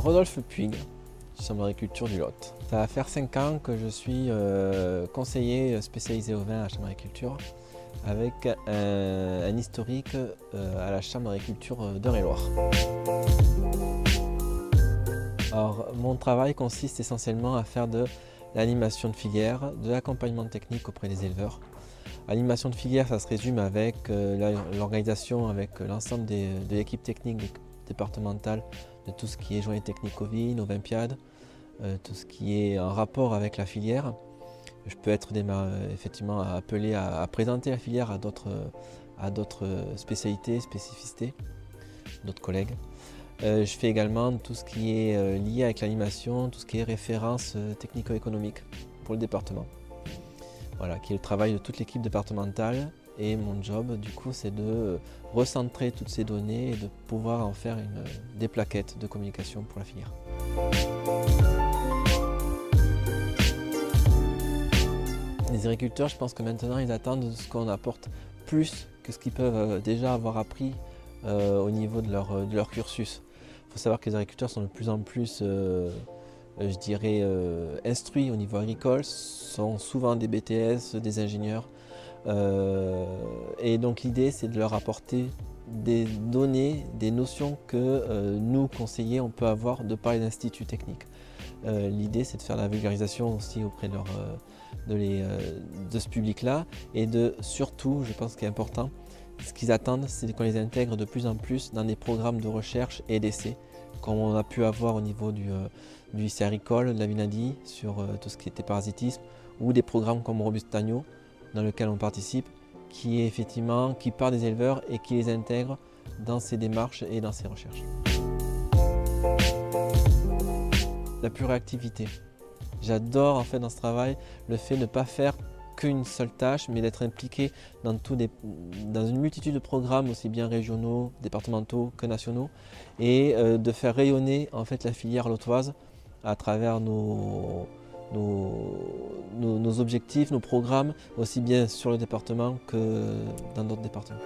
Rodolphe Puig, chambre d'agriculture du Lot. Ça va faire 5 ans que je suis conseiller spécialisé au vin à la chambre d'agriculture avec un historique à la chambre d'agriculture d'Eure-et-Loir. Alors, mon travail consiste essentiellement à faire de l'animation de filière, de l'accompagnement technique auprès des éleveurs. L'animation de filière, ça se résume avec l'organisation avec l'ensemble de l'équipe technique départementale de tout ce qui est journée technique ovine, Olympiade, tout ce qui est en rapport avec la filière. Je peux être effectivement appelé à présenter la filière à d'autres spécialités, spécificités, d'autres collègues. Je fais également tout ce qui est lié avec l'animation, tout ce qui est référence technico-économique pour le département. Voilà, qui est le travail de toute l'équipe départementale. Et mon job, du coup, c'est de recentrer toutes ces données et de pouvoir en faire des plaquettes de communication pour la filière. Les agriculteurs, je pense que maintenant, ils attendent ce qu'on apporte plus que ce qu'ils peuvent déjà avoir appris au niveau de leur cursus. Il faut savoir que les agriculteurs sont de plus en plus, je dirais, instruits au niveau agricole, sont souvent des BTS, des ingénieurs. Et donc l'idée, c'est de leur apporter des données, des notions que nous, conseillers, on peut avoir de par les instituts techniques. L'idée, c'est de faire la vulgarisation aussi auprès de ce public-là et surtout, je pense qu'il est important, ce qu'ils attendent, c'est qu'on les intègre de plus en plus dans des programmes de recherche et d'essai, comme on a pu avoir au niveau du lycée agricole, de la Vinadi, sur tout ce qui était parasitisme, ou des programmes comme Robustagno, dans lequel on participe, qui part des éleveurs et qui les intègre dans ses démarches et dans ses recherches. La pure réactivité. J'adore en fait dans ce travail le fait de ne pas faire qu'une seule tâche, mais d'être impliqué dans une multitude de programmes aussi bien régionaux, départementaux que nationaux, et de faire rayonner en fait la filière lotoise à travers nos objectifs, nos programmes, aussi bien sur le département que dans d'autres départements.